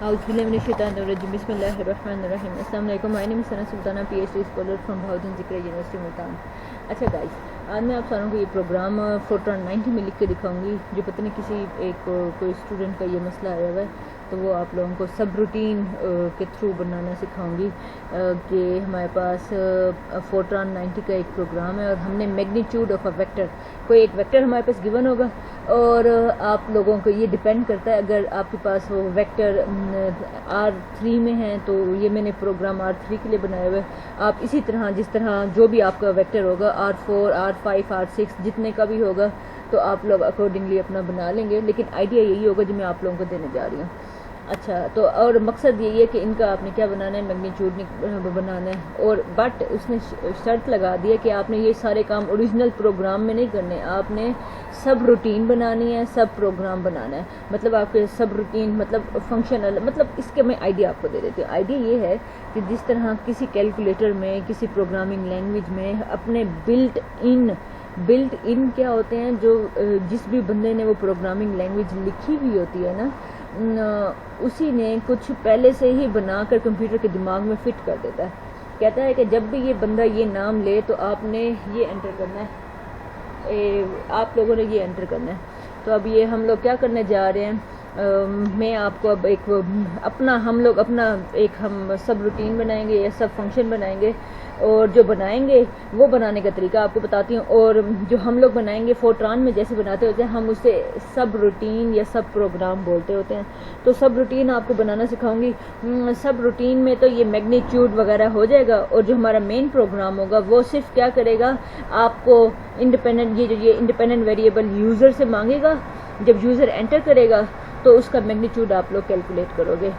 Auzubillahiminash-shaytanir-rajim. Bismillahir-rahmanir-rahim. Assalamu alaikum. My name is Sana Sultana, PhD scholar from Bahauddin Zikra University, Multan. अच्छा guys, आज मैं आप सारों को ये प्रोग्राम फोर्ट्रान 90 में लिख के दिखाऊंगी, जो पता नहीं किसी एक कोई स्टूडेंट का ये मसला आया हुआ है, तो वो आप लोगों को सब रूटीन के थ्रू बनाना सिखाऊंगी कि हमारे पास फोर्ट्रान 90 का एक प्रोग्राम है और हमने मैग्नीट्यूड ऑफ अ वेक्टर, कोई एक वेक्टर हमारे पास गिवन होगा और आप लोगों को ये डिपेंड करता है, अगर आपके पास वो वेक्टर R3 में है तो ये मैंने प्रोग्राम R3 के लिए बनाया हुआ है। आप इसी तरह जिस तरह जो भी आपका वेक्टर होगा R4, R5, R6 जितने का भी होगा तो आप लोग अकॉर्डिंगली अपना बना लेंगे, लेकिन आइडिया यही होगा जो मैं आप लोगों को देने जा रही हूँ। अच्छा, तो और मकसद यही है कि इनका आपने क्या बनाना है, मैग्नीट्यूड बनाना है, और बट उसने शर्त लगा दी है कि आपने ये सारे काम ओरिजिनल प्रोग्राम में नहीं करने, आपने सब रूटीन बनानी है, सब प्रोग्राम बनाना है। मतलब आपके सब रूटीन मतलब फंक्शनल, मतलब इसके मैं आइडिया आपको दे देती हूँ। आइडिया ये है कि जिस तरह किसी कैलकुलेटर में, किसी प्रोग्रामिंग लैंग्वेज में अपने बिल्ट इन क्या होते हैं, जो जिस भी बंदे ने वो प्रोग्रामिंग लैंग्वेज लिखी हुई होती है ना, उसी ने कुछ पहले से ही बनाकर कंप्यूटर के दिमाग में फिट कर देता है। कहता है कि जब भी ये बंदा ये नाम ले तो आपने ये एंटर करना है, आप लोगों ने ये एंटर करना है। तो अब ये हम लोग क्या करने जा रहे हैं, मैं आपको अब एक हम सब रूटीन बनाएंगे या सब फंक्शन बनाएंगे, और जो बनाएंगे वो बनाने का तरीका आपको बताती हूँ। और जो हम लोग बनाएंगे फोर्ट्रान में जैसे बनाते होते हैं, हम उसे सब रूटीन या सब प्रोग्राम बोलते होते हैं। तो सब रूटीन आपको बनाना सिखाऊंगी। सब रूटीन में तो ये मैग्नीट्यूड वगैरह हो जाएगा, और जो हमारा मेन प्रोग्राम होगा वो सिर्फ क्या करेगा, आपको इंडिपेंडेंट वेरिएबल यूज़र से मांगेगा। जब यूज़र एंटर करेगा तो उसका मैग्नीट्यूड आप लोग कैलकुलेट करोगे,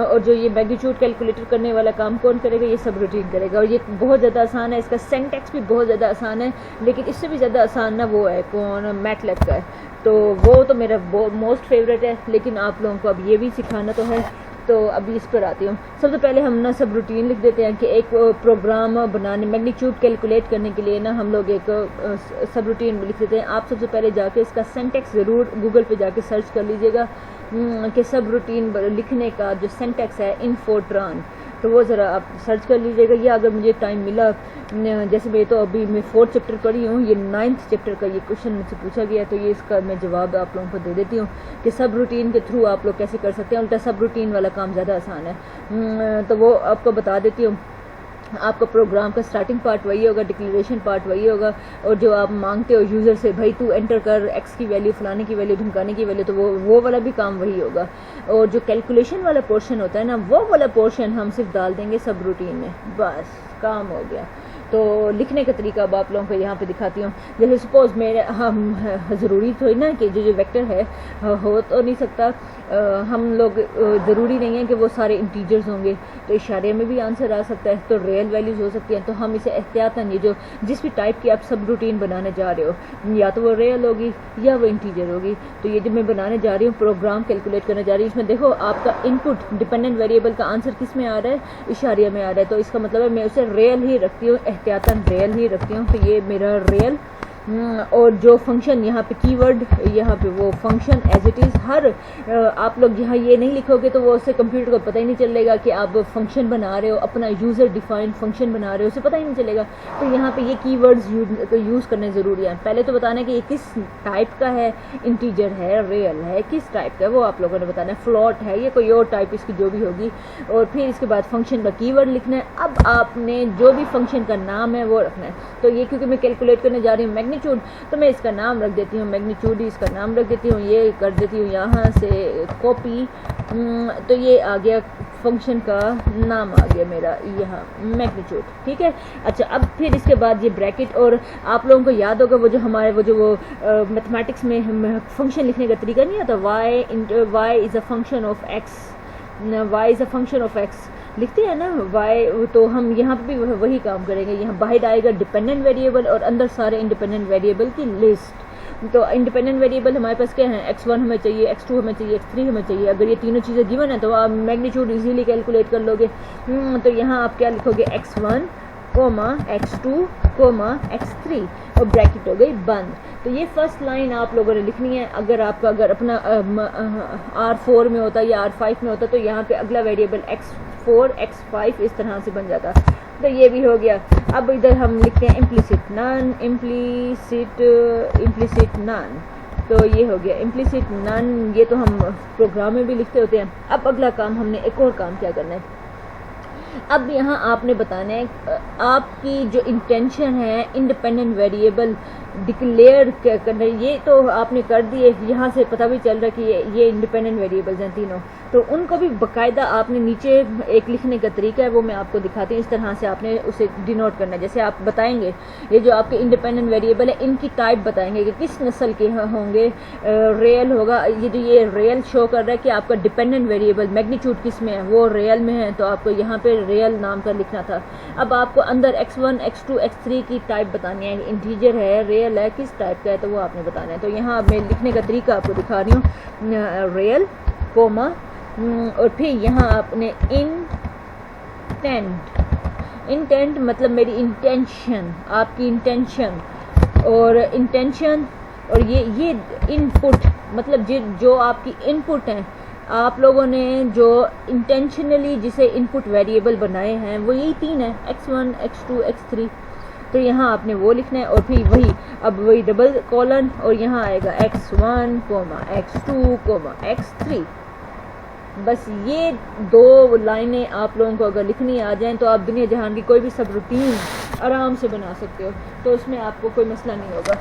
और जो ये मैग्नीट्यूड कैलकुलेटर करने वाला काम कौन करेगा, ये सब रूटीन करेगा। और ये बहुत ज़्यादा आसान है, इसका सिंटैक्स भी बहुत ज़्यादा आसान है, लेकिन इससे भी ज़्यादा आसान ना वो है कौन, मैटलैब का है। तो वो तो मेरा मोस्ट फेवरेट है, लेकिन आप लोगों को अब ये भी सिखाना तो है। तो अभी इस पर आती हूँ। सबसे पहले हम ना सब रूटीन लिख देते हैं कि एक प्रोग्राम बनाने, मैग्नीट्यूड कैलकुलेट करने के लिए ना हम लोग एक सब रूटीन लिख देते हैं। आप सबसे पहले जाके इसका सिंटैक्स ज़रूर गूगल पे जाके सर्च कर लीजिएगा कि सब रूटीन लिखने का जो सिंटैक्स है इन फोर्ट्रान, तो वो ज़रा आप सर्च कर लीजिएगा। या अगर मुझे टाइम मिला, जैसे मैं 4th चैप्टर पढ़ी हूँ, ये 9th चैप्टर का ये क्वेश्चन मुझसे पूछा गया, तो ये इसका मैं जवाब आप लोगों को दे देती हूँ कि सब रूटीन के थ्रू आप लोग कैसे कर सकते हैं। उल्टा सब रूटीन वाला काम ज़्यादा आसान है, तो वो आपको बता देती हूँ। आपका प्रोग्राम का स्टार्टिंग पार्ट वही होगा, डिक्लेरेशन पार्ट वही होगा, और जो आप मांगते हो यूज़र से, भाई तू एंटर कर एक्स की वैल्यू, फलाने की वैल्यू, ढमकाने की वैल्यू, तो वो वाला भी काम वही होगा। और जो कैलकुलेशन वाला पोर्शन होता है ना, वो वाला पोर्शन हम सिर्फ डाल देंगे सब रूटीन में, बस काम हो गया। तो लिखने का तरीका अब आप लोगों को यहाँ पे दिखाती हूँ। जैसे सपोज ज़रूरी तो है ना कि जो वेक्टर है हो तो नहीं सकता, हम लोग ज़रूरी नहीं है कि वो सारे इंटीजर्स होंगे, तो इशारे में भी आंसर आ सकता है, तो रियल वैल्यूज़ हो सकती हैं। तो हम इसे एहतियातन, ये जो जिस भी टाइप की आप सब रूटीन बनाने जा रहे हो, या तो वो रियल होगी या वो इंटीजर होगी। तो ये जो मैं बनाने जा रही हूँ, प्रोग्राम कैलकुलेट करने जा रही हूँ, इसमें देखो आपका इनपुट डिपेंडेंट वेरिएबल का आंसर किस में आ रहा है, इशारिया में आ रहा है। तो इसका मतलब है मैं उसे रियल ही रखती हूँ, एहतियातन रियल ही रखती हूँ। तो ये मेरा रियल, और जो फंक्शन यहाँ पे कीवर्ड, यहाँ पे वो फंक्शन एज इट इज़। आप लोग यहाँ ये नहीं लिखोगे तो वो उससे कंप्यूटर को पता ही नहीं चलेगा कि आप फंक्शन बना रहे हो, अपना यूज़र डिफाइंड फंक्शन बना रहे हो, उसे पता ही नहीं चलेगा। तो यहाँ पे ये कीवर्ड्स यूज़ करने ज़रूरी है। पहले तो बताना है कि ये किस टाइप का है, इंटीजर है, रियल है, किस टाइप का है, वो आप लोगों ने बताना है, फ्लॉट है, ये कोई और टाइप इसकी जो भी होगी। और फिर इसके बाद फंक्शन का कीवर्ड लिखना है। अब आपने जो भी फंक्शन का नाम है वो रखना है। तो ये क्योंकि मैं कैलकुलेट करने जा रही हूँ मैग्नीट्यूड, तो मैं इसका नाम रख देती हूँ मैग्नीट्यूड ही, इसका नाम रख देती हूँ। ये कर देती हूँ यहाँ से कॉपी, तो ये आ गया फंक्शन का नाम, आ गया मेरा यहाँ मैग्नीट्यूड, ठीक है। अच्छा, अब फिर इसके बाद ये ब्रैकेट, और आप लोगों को याद होगा वो मैथमेटिक्स में फंक्शन लिखने का तरीका नहीं आता, y is a function of x, y is a function of x लिखते हैं ना, y। तो हम यहाँ पे भी वही काम करेंगे। यहाँ बाहर आएगा डिपेंडेंट वेरिएबल और अंदर सारे इंडिपेंडेंट वेरिएबल की लिस्ट। तो इंडिपेंडेंट वेरिएबल हमारे पास क्या है, x1 हमें चाहिए, x2 हमें चाहिए, x3 हमें चाहिए। अगर ये तीनों चीज़ें गिवन है तो आप मैग्नीट्यूड इजीली कैलकुलेट कर लोगे। तो यहाँ आप क्या लिखोगे, x1, x2, कोमा x3 और ब्रैकेट हो गई बंद। तो ये फर्स्ट लाइन आप लोगों ने लिखनी है। अगर आपका अगर अपना R4 में होता या R5 में होता तो यहाँ पे अगला वेरिएबल x4 x5 इस तरह से बन जाता। तो ये भी हो गया। अब इधर हम लिखते हैं इम्प्लिसिट नन, इम्प्लिसिट नन। तो ये हो गया इम्प्लिसिट नन, ये तो हम प्रोग्राम में भी लिखते होते हैं। अब अगला काम हमने एक और काम क्या करना है, अब यहाँ आपने बताना है आपकी जो इंटेंशन है इंडिपेंडेंट वेरिएबल डिक्लेयर करना। ये तो आपने कर दिए, यहाँ से पता भी चल रहा है कि ये इंडिपेंडेंट वेरिएबल्स हैं तीनों, तो उनको भी बाकायदा आपने नीचे एक लिखने का तरीका है वो मैं आपको दिखाती हूँ। इस तरह से आपने उसे डिनोट करना है। जैसे आप बताएंगे ये जो आपके इंडिपेंडेंट वेरिएबल है इनकी टाइप बताएंगे कि किस नस्ल के होंगे। रियल होगा, ये जो ये रियल शो कर रहा है कि आपका डिपेंडेंट वेरिएबल मैग्नीट्यूड किस में है, वो रियल में है, तो आपको यहाँ पे रियल नाम का लिखना था। अब आपको अंदर x1 x2 x3 की टाइप बतानी है, इंटीजर है रियल है किस टाइप का है तो वो आपने बताना है। तो यहाँ मैं लिखने का तरीका आपको दिखा रही हूँ, रियल कोमा और फिर यहाँ आपने इंटेंट मतलब मेरी इंटेंशन, आपकी इंटेंशन और इंटेंशन और ये इनपुट मतलब जो आपकी इनपुट हैं आप लोगों ने जो इंटेंशनली जिसे इनपुट वेरिएबल बनाए हैं वो यही तीन है x1 x2 x3। तो यहाँ आपने वो लिखना है और फिर वही डबल कॉलन और यहाँ आएगा x1 x2 x3। बस ये दो लाइनें आप लोगों को अगर लिखनी आ जाएं तो आप दुनिया जहान की कोई भी सब रूटीन आराम से बना सकते हो, तो उसमें आपको कोई मसला नहीं होगा।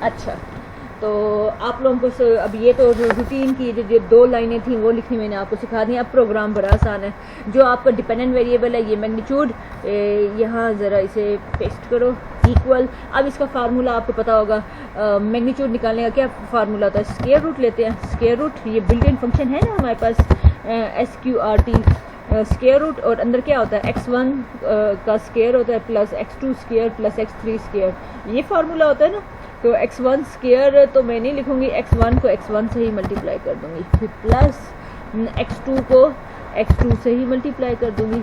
अच्छा, तो आप लोगों को अब ये तो रूटीन की जो दो लाइनें थी वो लिखनी मैंने आपको सिखा दी। अब प्रोग्राम बड़ा आसान है। जो आपका डिपेंडेंट वेरिएबल है ये मैग्नीट्यूड, यहाँ ज़रा इसे पेस्ट करो इक्वल। अब इसका फार्मूला आपको पता होगा, मैग्नीट्यूड निकालने का क्या फार्मूला होता है, स्क्वायर रूट लेते हैं। स्क्वायर रूट ये बिल्ट इन फंक्शन है ना हमारे पास, SQRT स्क्वायर रूट, और अंदर क्या होता है x1 का स्क्वायर होता है plus x2 square plus x3 square, ये फार्मूला होता है ना। तो x1 स्क्वायर तो मैं नहीं लिखूंगी, x1 को x1 से ही मल्टीप्लाई कर दूंगी, फिर प्लस x2 को x2 से ही मल्टीप्लाई कर दूंगी,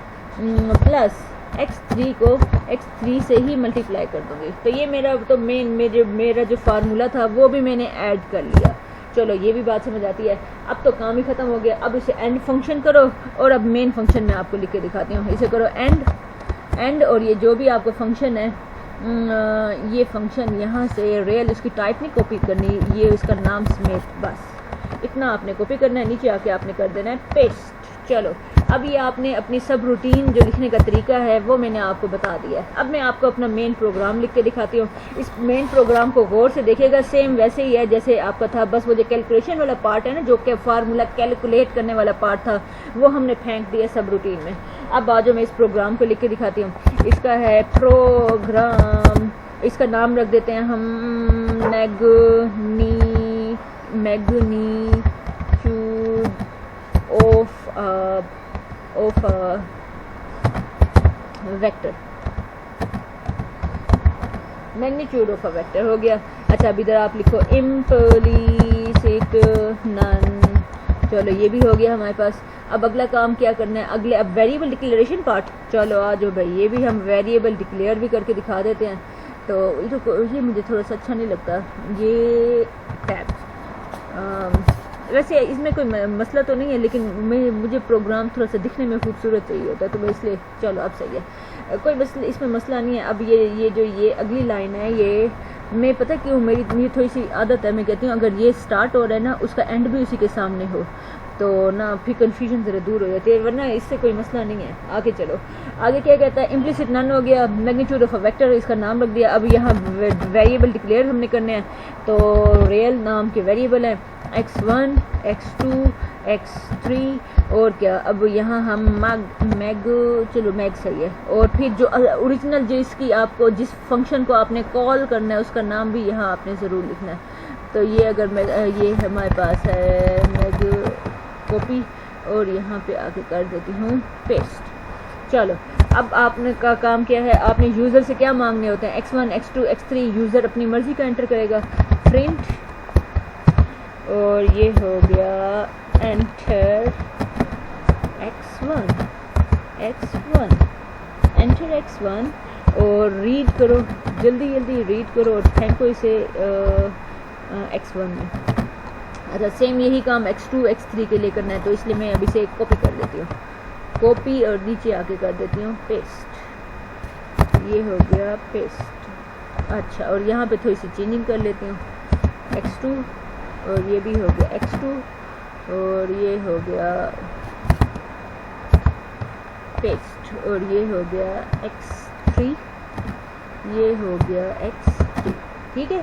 प्लस x3 को x3 से ही मल्टीप्लाई कर दूंगी। तो ये मेरा जो फार्मूला था वो भी मैंने ऐड कर लिया। चलो ये भी बात समझ आती है। अब तो काम ही ख़त्म हो गया। अब इसे एंड फंक्शन करो और अब मेन फंक्शन मैं आपको लिख के दिखाती हूँ। इसे करो एंड और ये जो भी आपका फंक्शन है ये फंक्शन यहाँ से रियल इसकी टाइप नहीं कॉपी करनी, ये इसका नाम समेत बस इतना आपने कॉपी करना है, नीचे आके आपने कर देना है पेस्ट। चलो अब ये आपने अपनी सब रूटीन जो लिखने का तरीका है वो मैंने आपको बता दिया है। अब मैं आपको अपना मेन प्रोग्राम लिख के दिखाती हूँ। इस मेन प्रोग्राम को गौर से देखिएगा, सेम वैसे ही है जैसे आपका था, बस वो जो कैलकुलेशन वाला पार्ट है ना, जो कि फार्मूला कैलकुलेट करने वाला पार्ट था वो हमने फेंक दिया सब रूटीन में। अब आज मैं इस प्रोग्राम को लिख के दिखाती हूँ। इसका है प्रोग्राम, इसका नाम रख देते हैं हम magnitude of vector, magnitude of a vector हो गया। अच्छा अब इधर आप लिखो इम्प्लिसिट नन। चलो ये भी हो गया हमारे पास। अब अगला काम क्या करना है, अब वेरिएबल डिक्लेरेशन पार्ट। चलो आ जाओ भाई, ये भी हम वेरिएबल डिक्लेयर भी करके दिखा देते हैं। तो ये मुझे थोड़ा सा अच्छा नहीं लगता ये टैब, वैसे इसमें कोई मसला तो नहीं है, लेकिन मुझे प्रोग्राम थोड़ा सा दिखने में खूबसूरत चाहिए होता है, तो मैं इसलिए चलो अब सही है, कोई इसमें मसला नहीं है। अब ये अगली लाइन है, ये मैं पता क्यों, मेरी थोड़ी सी आदत है, मैं कहती हूँ अगर ये स्टार्ट हो रहा है ना उसका एंड भी उसी के सामने हो तो ना फिर कन्फ्यूजन ज़रा दूर हो जाती है, वरना इससे कोई मसला नहीं है। आगे चलो, आगे क्या कहता है, इम्प्लिसिट नन हो गया, मैग्नीट्यूड ऑफ अ वेक्टर इसका नाम रख दिया। अब यहाँ वेरिएबल डिक्लेयर हमने करने हैं, तो रियल नाम के वेरिएबल हैं x1 x2 x3 और क्या, अब यहाँ हम मैग सही है, और फिर जो ओरिजिनल जो इसकी आपको जिस फंक्शन को आपने कॉल करना है उसका नाम भी यहाँ आपने ज़रूर लिखना है। तो ये अगर ये हमारे पास है मैग कॉपी और यहाँ पे आके कर देती हूँ पेस्ट। चलो अब आपने का काम क्या है, आपने यूज़र से क्या मांगने होते हैं, x1 x2 x3 यूज़र अपनी मर्ज़ी का एंटर करेगा, प्रिंट, और ये हो गया एंटर x1 एंटर x1, اور ریڈ کرو، جلدی جلدی ریڈ کرو اور پھینکو اسے x1 میں. اچھا سیم یہی کام x2 x3 کے لیے کرنا ہے، تو اس لیے میں ابھی سے کاپی کر لیتی ہوں، کاپی اور نیچے آ کے کر دیتی ہوں پیسٹ. یہ ہو گیا پیسٹ. اچھا اور یہاں پہ تھوڑی سی چینجنگ کر لیتی ہوں، x2 اور یہ بھی ہو گیا x2 اور یہ ہو گیا پیسٹ اور یہ ہو گیا x3، یہ ہو گیا x3. ٹھیک ہے،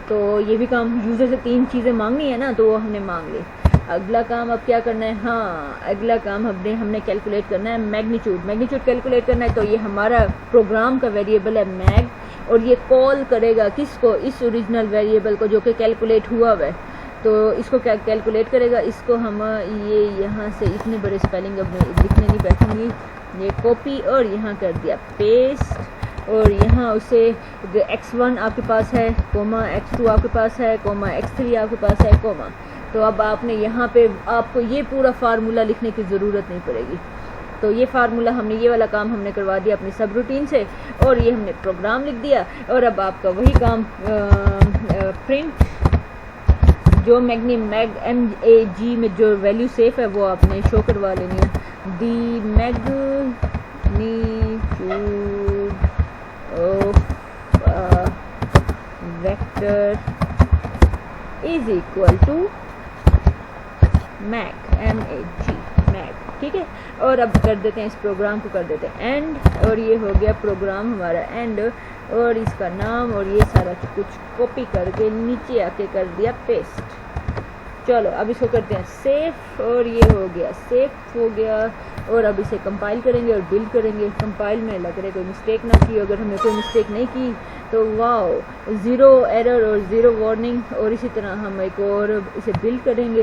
تو یہ بھی کام یوزر سے 3 چیزیں مانگنی ہے نا، تو وہ ہم نے مانگ لی. اگلا کام اب کیا کرنا ہے؟ ہاں اگلا کام ہم نے کیلکولیٹ کرنا ہے میگنیچیوڈ کیلکولیٹ کرنا ہے. تو یہ ہمارا پروگرام کا ویریبل ہے میگ، اور یہ کال کرے گا کس کو؟ اس اوریجنل ویریبل کو جو کہ کیلکولیٹ ہوا ہے. تو اس کو کیا کیلکولیٹ کرے گا؟ اس کو ہم یہ یہاں سے اتنے بڑے اسپیلنگ اب میں لکھنے نہیں بیٹھوں گی، یہ کاپی اور یہاں کر دیا پیسٹ. اور یہاں اسے x1 آپ کے پاس ہے کوما، x2 آپ کے پاس ہے کوما، x3 آپ کے پاس ہے کوما. تو اب آپ نے یہاں پہ آپ کو یہ پورا فارمولا لکھنے کی ضرورت نہیں پڑے گی. تو یہ فارمولا ہم نے، یہ والا کام ہم نے کروا دیا اپنی سب روٹین سے، اور یہ ہم نے پروگرام لکھ دیا. اور اب آپ کا وہی کام پرنٹ جو میگ MAG میں جو ویلیو سیف ہے وہ آپ نے شو کروا لینی ہے. The magnitude of vector is equal to mag mag. ٹھیک ہے، اور اب کر دیتے ہیں اس پروگرام کو، کر دیتے ہیں اینڈ، اور یہ ہو گیا پروگرام ہمارا اینڈ، اور اس کا نام اور یہ سارا کچھ کاپی کر کے نیچے آ کے کر دیا پیسٹ. چلو اب اس کو کرتے ہیں سیف، اور یہ ہو گیا سیف ہو گیا. اور اب اسے کمپائل کریں گے اور بلڈ کریں گے. کمپائل میں لگ رہے کوئی مسٹیک نہ کی، اگر ہم نے کوئی مسٹیک نہیں کی تو واو 0 ایرر اور 0 وارننگ. اور اسی طرح ہم ایک اور اسے بلڈ کریں گے،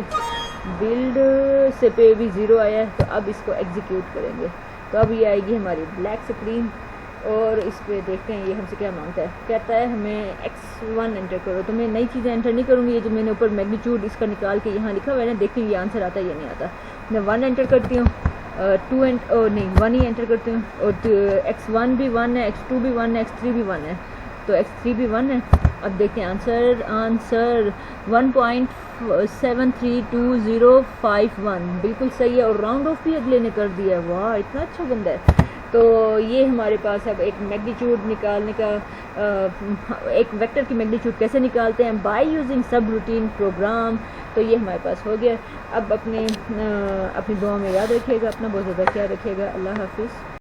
بلڈ سے پہ بھی 0 آیا ہے، تو اب اس کو ایگزیکیوٹ کریں گے. تو اب یہ آئے گی ہماری بلیک اسکرین، اور اس پہ دیکھتے ہیں یہ ہم سے کیا مانگتا ہے. کہتا ہے ہمیں x1 انٹر کرو. تو میں نئی چیزیں انٹر نہیں کروں گی، یہ جو میں نے اوپر میگنیچیوڈ اس کا نکال کے یہاں لکھا ہوا ہے نا، دیکھیں یہ آنسر آتا ہے یا نہیں آتا. میں 1 انٹر کرتی ہوں، 1 ہی انٹر کرتی ہوں، اور x1 بھی 1 ہے، x2 بھی 1 ہے، x3 بھی 1 ہے، تو x3 بھی 1 ہے. اب دیکھیں آنسر 1.732051 بالکل صحیح ہے، اور راؤنڈ آف بھی اگلے نے کر دیا ہے. واہ اتنا اچھا بندہ ہے. تو یہ ہمارے پاس اب ایک میگنیچیوڈ نکالنے کا، ایک ویکٹر کی میگنیچیوڈ کیسے نکالتے ہیں by using subroutine program. تو یہ ہمارے پاس ہو گیا. اب اپنی دعا میں یاد رکھیے گا، اپنا بہت زیادہ خیال رکھیے گا. اللہ حافظ.